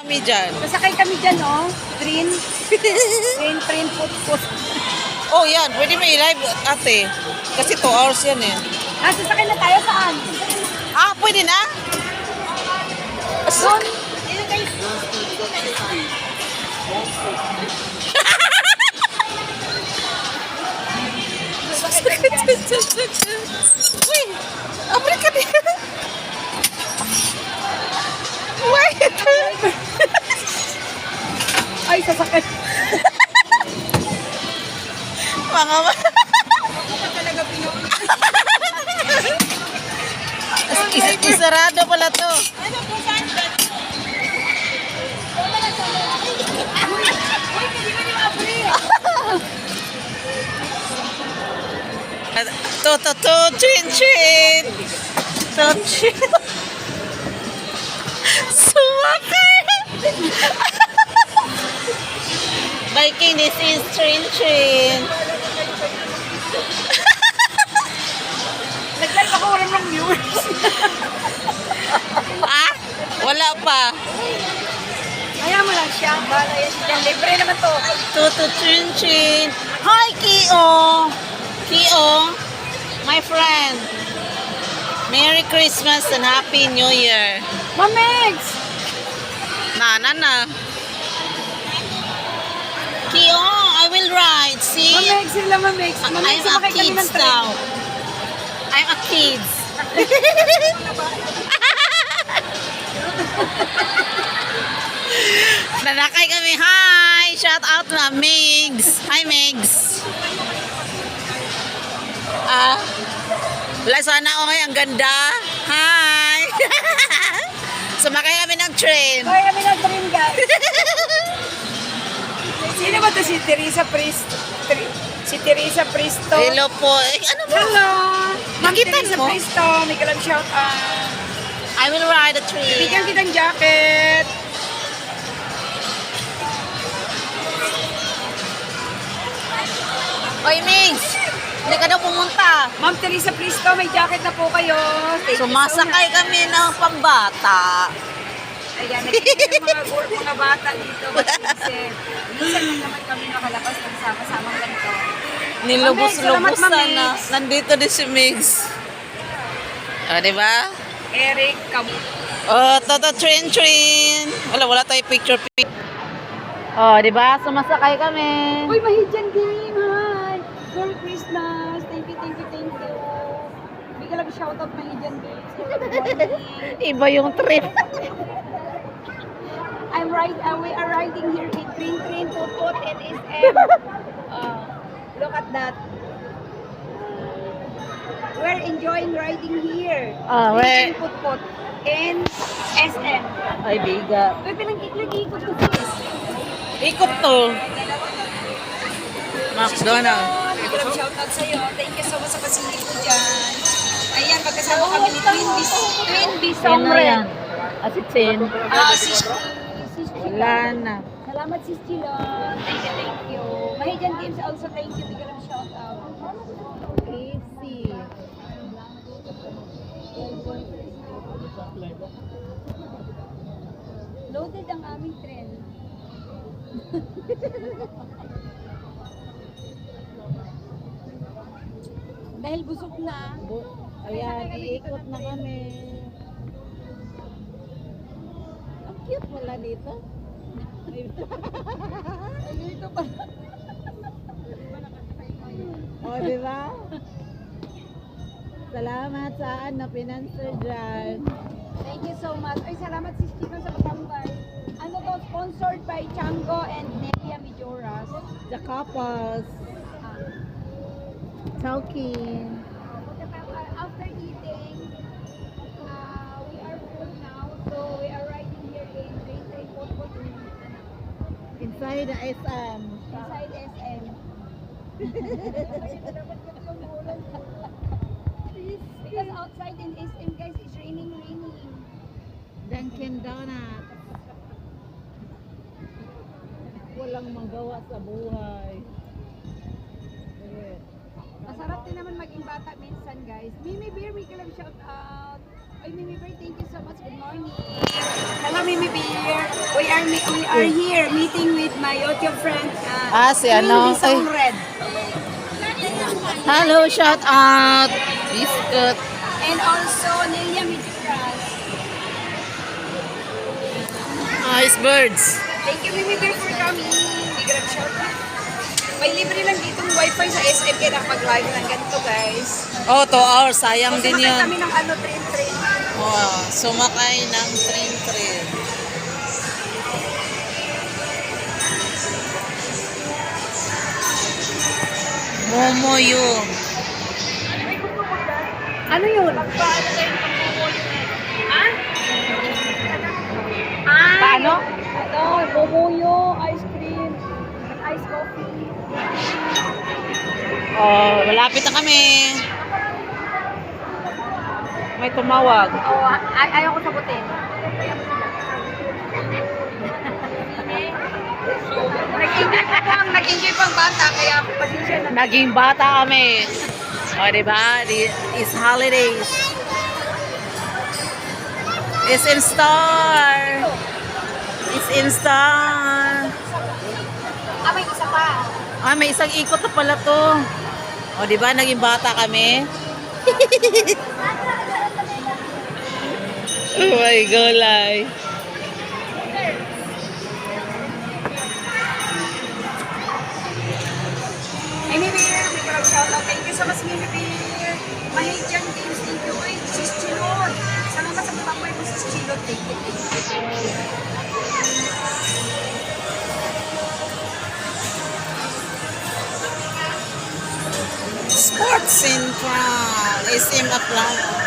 Kami dyan. Sasakay kami dyan, oh. Train. Train, put. Oh, yan. Pwede mo i-live, ate. Kasi 2 hours yan eh. Sasakay na tayo saan? Ah, pwede na? Doon. Dito guys. Uy! Abri ka din. Wait! Ay, sasakay. Mga isarado pala to. Chin. Sumakay. Biking, this is Chin. Nag-live ako, walang ng viewers. Ah? Wala pa. Kaya mo lang siya. Bala yan siya. Libre naman to. Chin. Hi, Kio. My friend. Merry Christmas and Happy New Year. Mamex! Na. Kio, I will ride. See? Mamex sila, Mamex. Mamex, I'm a sumakay kami ng kids train. now. I'm a kids. Nanakay kami. Hi! Shout out to Migs. Hi, Migs. Wala sana ako ngayon. Ang ganda. Hi! Sumakay kami ng train. Sumakay kami ng train, guys. Sino ba to si Teresa Pristo? Si Teresa Pristo. Hello po. Ano ba? Hello. Ma'am Nakita Teresa mo? Pristo. May kalang shout out. I will ride a train. Bigyan kitang jacket. Oy, Migs! Hindi ka daw pumunta. Ma'am Teresa Pristo, may jacket na po kayo. Thank you so Sumasakay much. kami ng pambata. Ayan, nagiging mga bata dito. Kasi minsan lang naman kami nakalabas ng sama-samang ganito. Nilubos-lubos Ma'am, salamat, sana. Migs. Nandito din si Migs. O, diba? Eric, Oh, train. Wala tayo picture. Oh, diba? Sumasakay kami. Uy, Mahidyan Game! Hi! Merry Christmas! Thank you. Bigyan lang shoutout Mahidyan Game. Iba yung trip. We are riding here in Train, Put, and SM. Look at that. We're enjoying riding here. Where? Train, Put, and SM. Ay, biga. Uy, pinag-ikot ko sis. Ikot to. McDonald's. Bigyan lang shoutout sa'yo. Thank you so much sa pasilip ko dyan. Ayan, magkasama kami ni Twin Bees. Sino yan? Si Chin. Si Wala na. Salamat Sis Chilon. Thank you. Mahidyan Games also thank you. Bigyan lang shout out. Easy. Loaded ang aming tren. Dahil busog na. Ayan, iikot na kami. Ang cute wala dito. Ay, dito pa. O, di ba? Salamat sa pinanser dyan. Thank you so much. Ay, salamat Sis Chilon sa patambay. Ano to? Sponsored by Chango and Nelia Mijoras. The couples. Talking. After eating, we are full now, so we are riding here in Train Put Inside the SM. inside SM. Because outside in SM, guys, it's raining. Dunkin Donuts. Walang magawa sa buhay. Masarap din naman maging bata minsan, guys. Mimi Beer, may kalang shout out. Ay, Mimi Bear, thank you so much. Good morning. Hello, Mimi Bear. We are here meeting with my YouTube friend. Si ano? Lisa Ay. Red. Hello, shout out. Biscuit. And also, Nelia Midras. Icebergs. Thank you, Mimi Bear, for coming. Big grab shout out. May libre lang ditong wifi sa SM kaya nakapag-live lang ganito, guys. Oh, 2 hours. Sayang din Sumakay yun. kami ng train. Oh, sumakay ng train. Momo yun. Ano yun? Paano? Bumuyo, ice cream, ice coffee. Oh, malapit na kami. May tumawag. Ayaw ko sagutin. Nag-enjoy pang bata, kaya pasensya na. Naging bata kami. O, diba? It's holidays. It's in star. It's in star. May isa pa. May isang ikot na pala to. O, diba? Naging bata kami. Oh my golay. Mimi Bear, may parang shoutout. Thank you so much, Mimi Bear. Mahidyan Games, thank you. Ay, Sis Chilon. Salamat sa pamay mo, Sis Chilon. Thank you. Sports Central. SM Atlanta.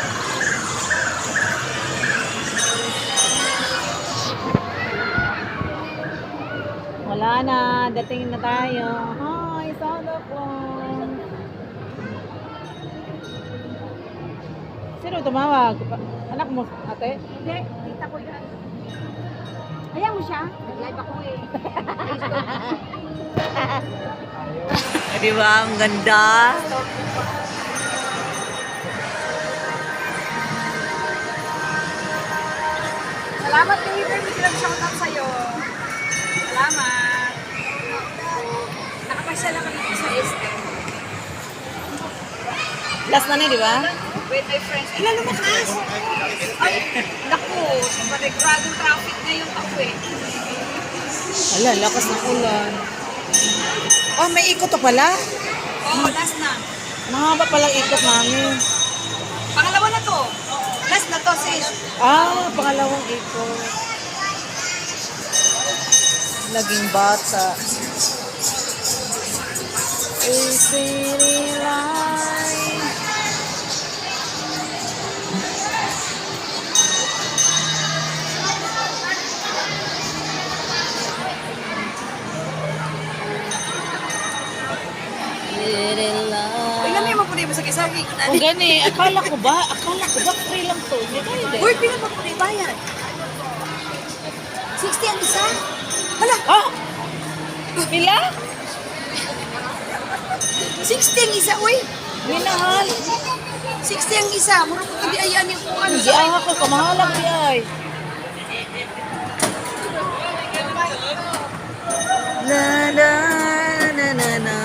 Wala na. Dating na tayo. Hi, Santa Claus. Sino tumawag? Anak mo, ate? Hindi, kita ko yan. Ayaw mo siya? Live ako eh. Di ba? Ang ganda. Salamat, Mimi Bear. May silang shoutout sa'yo. Salamat. Nakapasya lang kami dito sa SM. Last na di ba? With my friends. Ilan lumakas? Ay, naku. Maregradong traffic ngayon ako eh. Wala, lakas ng ulan. Oh, may ikot to pala. Oo, last na. Mahaba palang ikot namin. Pangalawa na to. Last na to, sis. Pangalawang ikot. Naging bata. A city light. Little light. Ilan na yung mapunay mo sa kisagi? O gani, akala ko ba free lang to. Hindi. Uy, pila mapunay bayan? 60 ang isa? Hala, Pila? 60 ang isa, uy. Minahal. 60 ang isa. Muro ko hindi ayan yung kung ano. Di ang ako, kamahalang di ay. Na na na na na.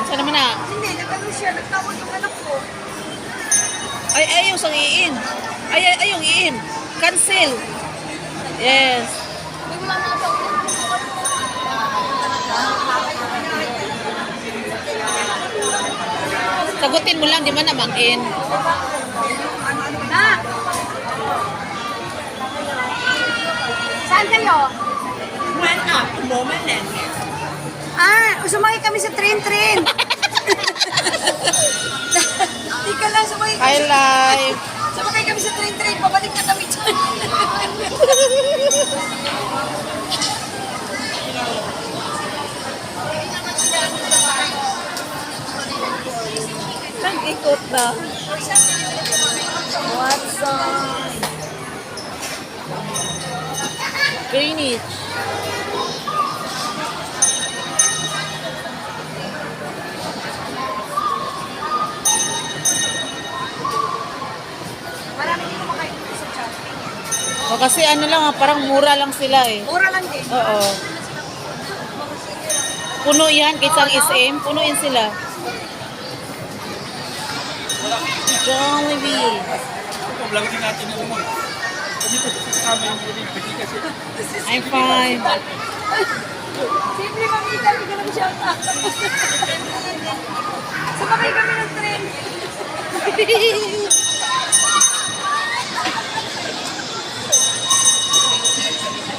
Saan naman na? Hindi, nagano siya. Nagtawag yung anak ko. Ay, yung sang iin. Ay, yung iin. Cancel. Yes. Uy, wala na ito. Sagutin mo lang, di man namang-in. Na! Saan kayo? Went up a moment and Sumakay kami sa train. Ika lang, sumakay kami. Hi, live. Sumakay kami sa train. Pabalik na kami dyan. Nag-ikot na. What's up? Greenwich. O kasi ano lang, parang mura lang sila eh. Mura lang din. Oo. Puno yan, kaysa ang SM, puno yan sila. Jollibee. I'm fine. Simple mamita, hindi ka naman shout out. Sumakay kami ng train.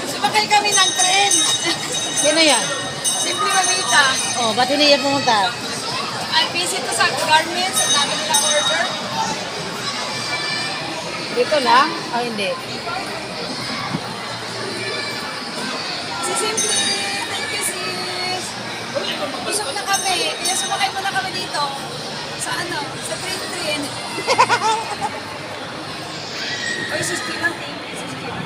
Sumakay kami ng train. Sino yan? Simple mamita. Oh, ba't hindi yan pumunta? Ay, busy to sa garments. Ang dami nilang order. Dito lang? Oh, hindi. Si Simple, thank you sis. Busog na kami. Kaya sumakay mo na kami dito. Sa ano? Sa train. Oy, sis Tina, thank you. Sis Tina.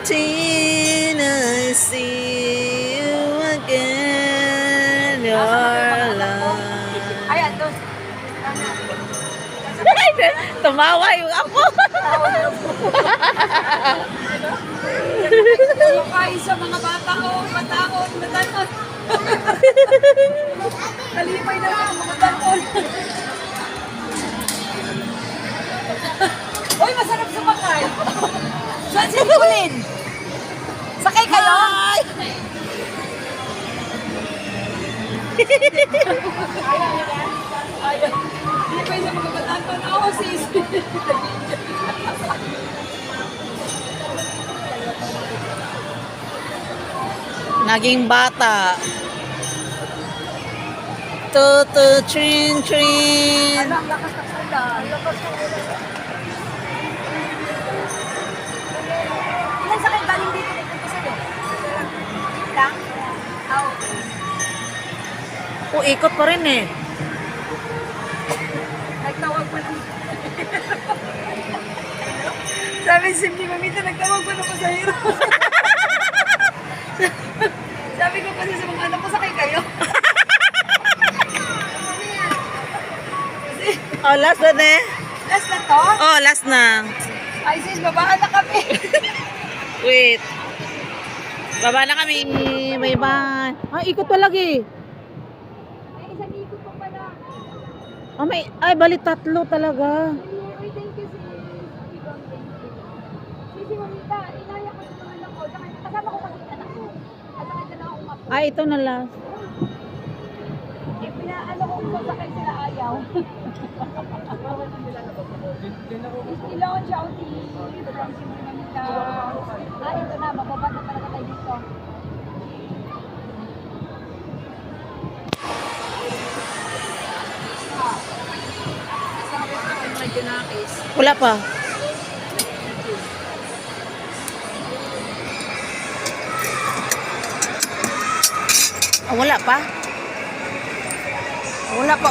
Tina, I see you again, your love. Ayan, doon. Tumawa yung ako. Sumakay sa mga bata ko, mataon. Talipay na lang, mga taon. Uy, masarap sumakay. Saan si Nicolene? Sakay kayo? Ayaw. Talipay sa mga bata ko. Oo, sis. Naging bata. Tutu, trin, trin. Ang lakas ng sanda. Ang lakas ng ulan. Ilan sakay galing dito pupunta sa'yo? Lang? Ah, okay. Oh, ikot pa rin eh. Nagtawag pa lang. Sabi si Simple Mamita, nagtawag pa ng pasahero. Sabi ko kasi sa mga anak ko, sakay kayo. Oh, last na eh. Last na to? Oh, last na. Ay sis, babaan na kami. Wait. Baba na kami. Bye-bye. Ay, ikot talaga eh. Ay, isang ikot pa pala. Oh, ay, bali tatlo talaga. Uy, thank you sis. Sisi Mamita, inaya ko yung mga anak ko. Tsaka kasama ko kasi yung anak ko. At saka dala akong apo. Ay, ito na last. Pinaano ko kung sakay sila ayaw. Ilon, Chowty. From Simple Mamita. Ito na, mababa na talaga tayo dito. Wala pa. Ah, wala pa? Wala pa.